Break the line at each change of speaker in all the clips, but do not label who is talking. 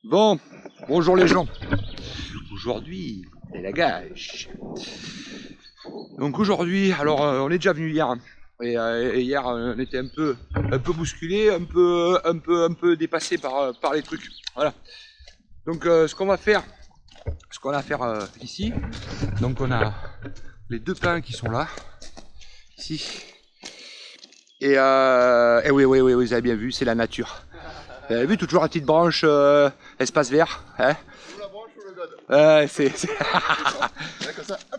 Bon, bonjour les gens. Aujourd'hui, c'est la gâche. Donc aujourd'hui, alors on est déjà venu hier. Hein. Et hier, on était un peu bousculé, un peu dépassé par les trucs. Voilà. Donc ce qu'on va faire ici. Donc on a les deux pins qui sont là, ici. Et oui, vous avez bien vu, c'est la nature. Vous avez vu toujours la petite branche espace vert, hein?
La branche ou le god?
C'est...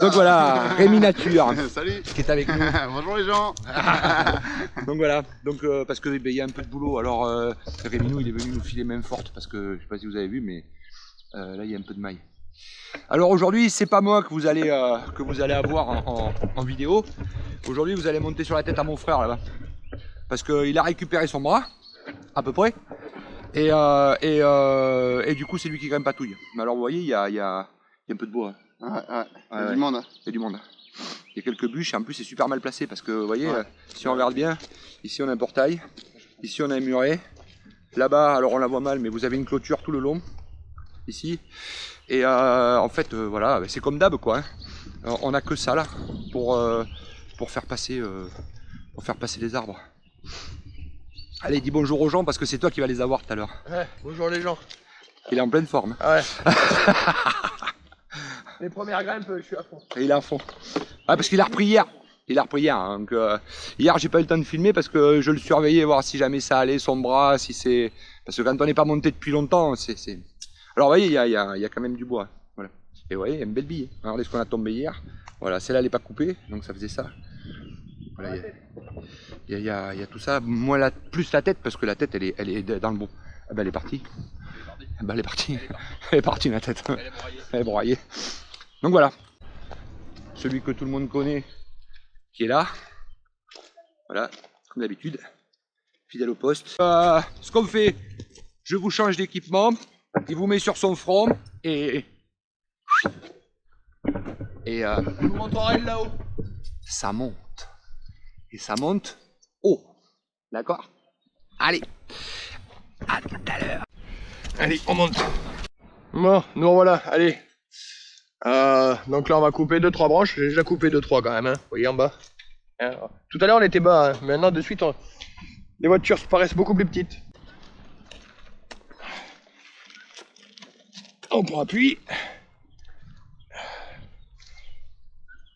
Donc voilà, Rémi Nature.
Salut.
Qui est avec nous.
Bonjour les gens.
Donc voilà, donc parce que il y a un peu de boulot. Alors Rémi il est venu nous filer main forte parce que je sais pas si vous avez vu, mais là il y a un peu de maille. Alors aujourd'hui, c'est pas moi que vous allez avoir en vidéo. Aujourd'hui, vous allez monter sur la tête à mon frère là-bas, parce qu'il a récupéré son bras, à peu près. Et du coup, c'est lui qui grimpe patouille. Mais alors, vous voyez, il y a un peu de bois.
Ouais. Il y a du monde.
Il y a du monde. Il y a quelques bûches, et en plus, c'est super mal placé parce que, vous voyez, si on regarde bien, ici on a un portail, ici on a un muret. Là-bas, alors on la voit mal, mais vous avez une clôture tout le long, ici. Et en fait, voilà, c'est comme d'hab, quoi. Hein. On a que ça là pour faire passer les arbres. Allez, dis bonjour aux gens parce que c'est toi qui vas les avoir tout à l'heure.
Ouais, bonjour les gens.
Il est en pleine forme.
Ah ouais. Les premières grimpes, je suis à fond.
Et il est à fond. Ah, parce qu'il a repris hier. Hein, donc, hier, j'ai pas eu le temps de filmer parce que je le surveillais, voir si jamais ça allait, son bras, si c'est. Parce que quand on n'est pas monté depuis longtemps, c'est. Alors, vous voyez, il y a quand même du bois. Voilà. Et vous voyez, il y a une belle bille. Regardez ce qu'on a tombé hier. Voilà, celle-là, elle n'est pas coupée, donc ça faisait ça. Voilà, il y a tout ça, plus la tête, parce que la tête, elle est dans le bon. Ah ben, elle est partie. Elle est partie, la tête. Elle est broyée. Donc voilà. Celui que tout le monde connaît, qui est là. Voilà, comme d'habitude. Fidèle au poste. Ce qu'on fait, je vous change d'équipement. Il vous met sur son front. Et
Je vous montrerai de là-haut.
ça monte. Et ça monte haut. D'accord? Allez. À tout à l'heure.
Allez, on monte. Bon, nous voilà, allez. Donc là, on va couper 2-3 branches. J'ai déjà coupé 2-3 quand même, hein. Vous voyez en bas. Hein, tout à l'heure, on était bas. Hein. Maintenant, de suite, les voitures paraissent beaucoup plus petites. On prend appui.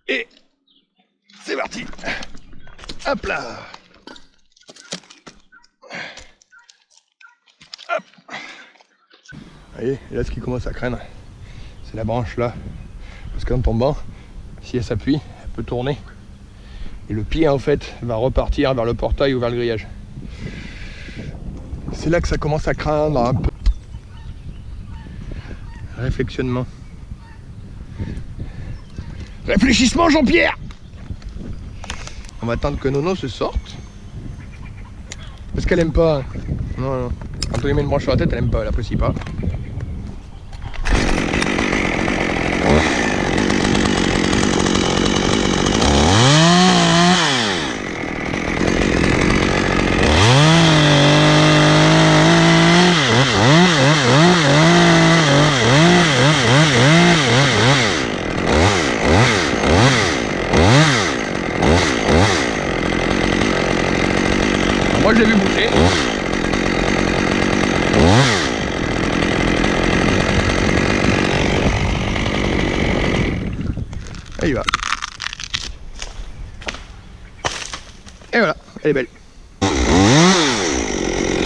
Et c'est parti. Hop là. Hop. Vous voyez, et là ce qui commence à craindre, c'est la branche là. Parce qu'en tombant, si elle s'appuie, elle peut tourner. Et le pied en fait va repartir vers le portail ou vers le grillage. C'est là que ça commence à craindre un peu. Réflexionnement. Réfléchissement Jean-Pierre. On va attendre que Nono se sorte. Parce qu'elle aime pas. Non. Quand on lui met une branche sur la tête, elle aime pas, elle apprécie pas. Moi je l'ai vu bouger. Et il va. Et voilà, elle est belle.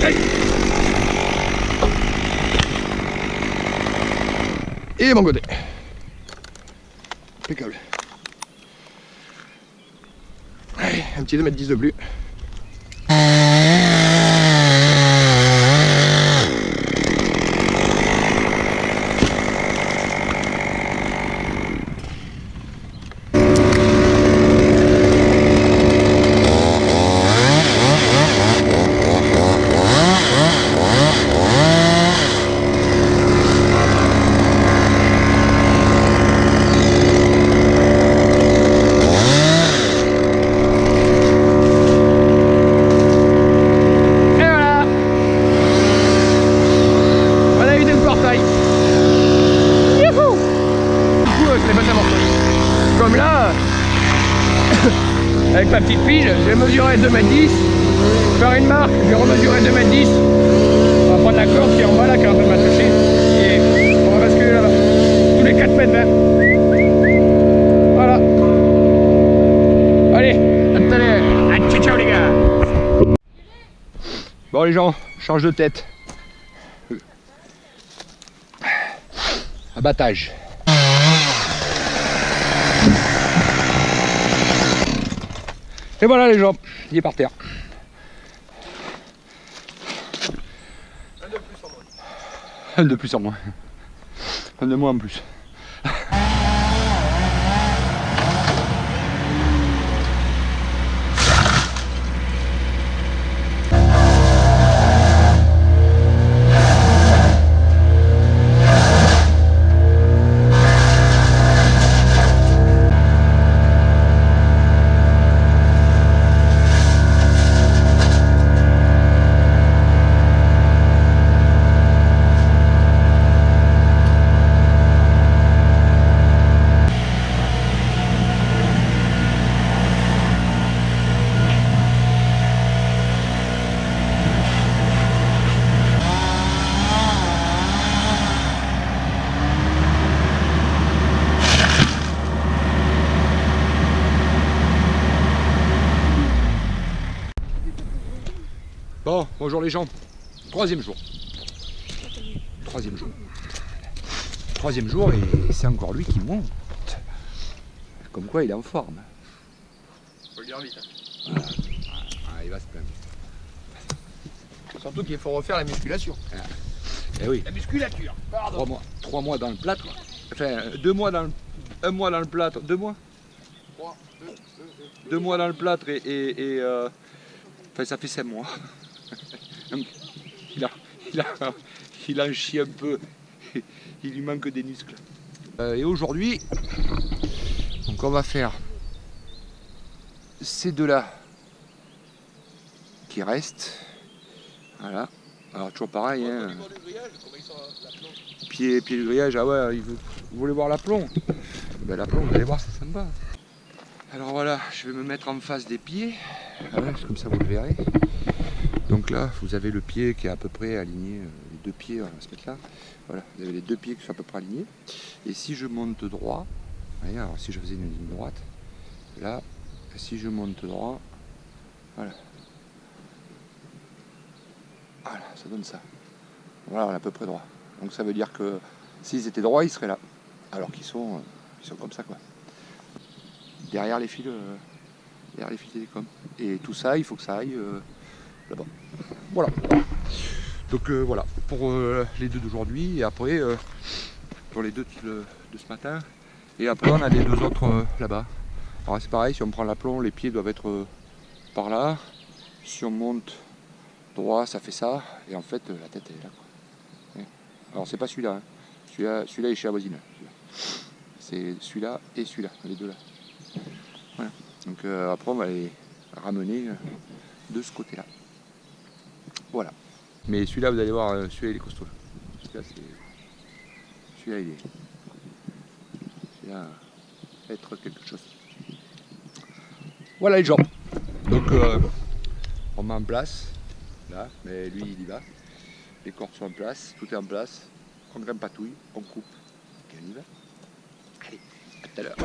Allez. Et de mon côté. Impeccable. Allez, un petit 2,10 m de plus. ma petite pige, j'ai mesuré 2,10 m. Faire une marque, j'ai remesuré 2,10 m. On va prendre la corde qui est en bas là, qui est un peu m'attacher. Et on va basculer là-bas. Tous les 4,20 m. Voilà. Allez, à tout à l'heure. Ciao les gars. Bon les gens, change de tête. Abattage. Et voilà les gens, il est par terre. Un de plus en moins. Un de moins en plus. Bon, bonjour les gens. Troisième jour. Troisième jour. Troisième jour et c'est encore lui qui monte. Comme quoi il est en forme. Faut le dire vite. Hein.
Voilà. Ah, il va se plaindre.
Surtout qu'il faut refaire la musculation.
Ah. Eh oui.
La musculature, pardon.
3 mois dans le plâtre. Enfin, 2 mois dans le... 1 mois dans le plâtre. 2 mois 2 mois dans le plâtre et enfin, ça fait 5 mois. Donc, il en chie un peu. Il lui manque des muscles. Et aujourd'hui, donc on va faire ces deux-là qui restent. Voilà. Alors toujours pareil. Hein. Pied du grillage, ah ouais, vous voulez voir l'aplomb? Ben l'aplomb, vous allez voir, c'est sympa. Alors voilà, je vais me mettre en face des pieds. Voilà, comme ça vous le verrez. Donc là, vous avez le pied qui est à peu près aligné, les deux pieds, on va se mettre là. Voilà, vous avez les deux pieds qui sont à peu près alignés. Et si je monte droit, voyez, alors si je faisais une ligne droite, là, si je monte droit, voilà. Voilà, ça donne ça. Voilà, on est à peu près droit. Donc ça veut dire que s'ils étaient droits, ils seraient là. Alors qu'ils sont comme ça, quoi. Derrière les fils télécom. Et tout ça, il faut que ça aille là-bas. Voilà. Donc voilà, pour les deux d'aujourd'hui, et après, pour les deux de ce matin. Et après, on a les deux autres là-bas. Alors c'est pareil, si on prend l'aplomb, les pieds doivent être par là. Si on monte droit, ça fait ça. Et en fait, la tête elle est là, quoi. Alors c'est pas celui-là, hein. Celui-là est chez la voisine. C'est celui-là et celui-là, les deux là. Voilà. Donc après on va les ramener de ce côté-là. Voilà. Mais celui-là, vous allez voir, celui-là il est costaud. Celui-là il est. Celui-là va être quelque chose. Voilà les gens. Donc on met en place. Là, mais lui il y va. Les cordes sont en place, tout est en place. On grimpe patouille, on coupe. Et on y va. Allez, à tout à l'heure.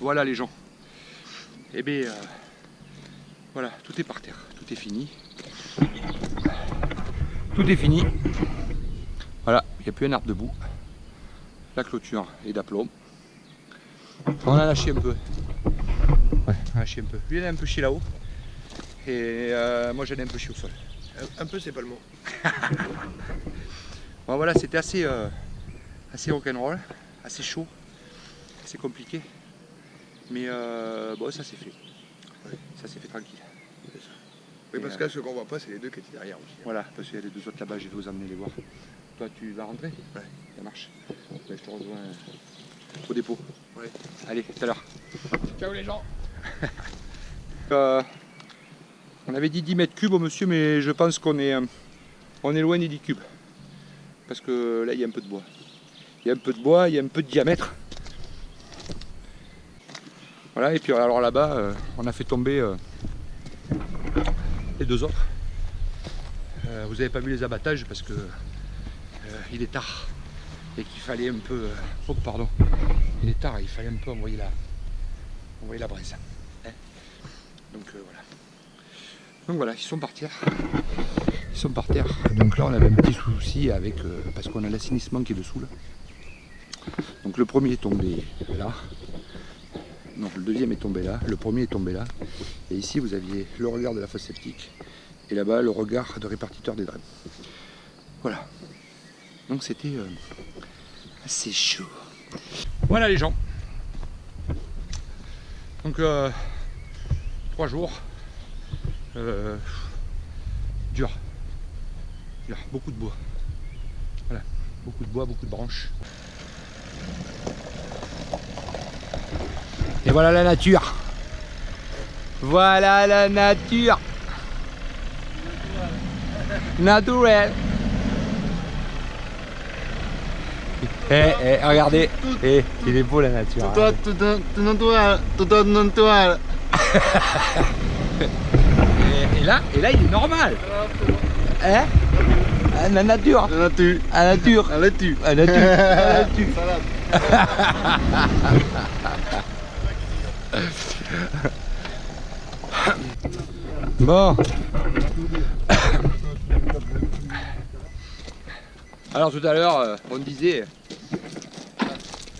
Voilà les gens. Eh bien, voilà, tout est par terre, tout est fini. Tout est fini. Voilà, il n'y a plus un arbre debout. La clôture est d'aplomb. On a lâché un peu. Ouais, on a lâché un peu. Lui, il a un peu chié là-haut. Et moi, j'en ai un peu chié au sol.
Un peu, c'est pas le mot.
Bon, voilà, c'était assez rock'n'roll, assez chaud, assez compliqué. Mais bon, ça s'est fait. Ouais, ça s'est fait tranquille.
Oui, parce que là, ce qu'on voit pas, c'est les deux qui étaient derrière aussi.
Voilà, parce qu'il y a les deux autres là-bas, je vais vous emmener les voir. Toi, tu vas rentrer?
Ouais.
Ça marche. Ben, je te rejoins au dépôt.
Ouais.
Allez, tout à l'heure.
Ciao les gens.
On avait dit 10 mètres cubes au monsieur, mais je pense qu'on est loin des 10 cubes. Parce que là, il y a un peu de bois. Il y a un peu de bois, il y a un peu de diamètre. Voilà, et puis alors là-bas, on a fait tomber les deux autres. Vous n'avez pas vu les abattages parce que il est tard et qu'il fallait un peu. Oh pardon, il est tard, il fallait un peu envoyer la braise. Hein, donc voilà. Donc voilà, ils sont par terre. Ils sont par terre. Donc là on avait un petit souci avec parce qu'on a l'assainissement qui est dessous là. Donc le premier est tombé là. Non, le deuxième est tombé là, le premier est tombé là. Et ici vous aviez le regard de la fosse septique. Et là-bas le regard de répartiteur des drains. Voilà. Donc c'était assez chaud. Voilà les gens. Donc 3 jours. Dur. Beaucoup de bois. Voilà. Beaucoup de bois, beaucoup de branches. Et voilà la nature. Voilà la nature. Naturel. Regardez. Il est beau la nature. Et là, il est normal. Hein? La nature.
La nature.
La nature.
La nature.
La nature. La nature. Bon. Alors tout à l'heure, on disait,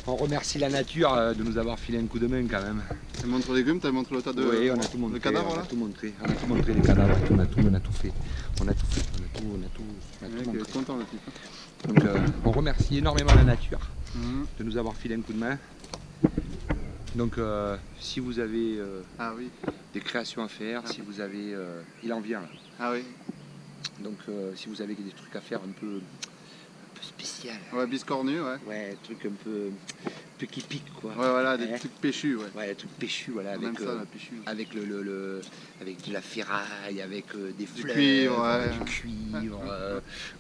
on remercie la nature de nous avoir filé un coup de main quand même.
Tu montres les légumes, tu montré le tas de.
Oui, on a tout montré.
Le cadavre,
on
là
a tout montré. On a tout montré les cadavres, on a tout fait. On a tout
Il
montré.
est content le type.
Donc on remercie énormément la nature de nous avoir filé un coup de main. Donc si vous avez
Ah oui.
des créations à faire, si vous avez... il en vient là.
Ah oui.
Donc si vous avez des trucs à faire un peu spécial.
Ouais, biscornu, ouais.
Ouais, truc un peu qui pique quoi.
Ouais, voilà, des
Ouais.
trucs péchus, ouais.
Ouais, des trucs péchus, voilà,
On
avec,
aime ça, la péchu.
avec avec de la ferraille, avec des fleurs,
cuivre, ouais.
du cuivre,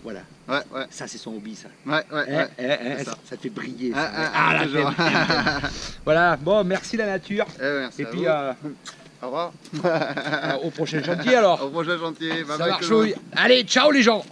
voilà.
Ouais, ouais.
Ça c'est son hobby ça.
Ouais, ouais, ouais.
Ça. Ça te fait briller.
Ah,
Ça.
ah,
la
toujours.
t'aime. Voilà, bon, merci la nature.
Merci
Et
à
puis
vous. Au revoir.
au prochain chantier alors.
Au prochain chantier. Bye
Ça
bye
marche,
tout le monde.
oui. Allez, ciao les gens.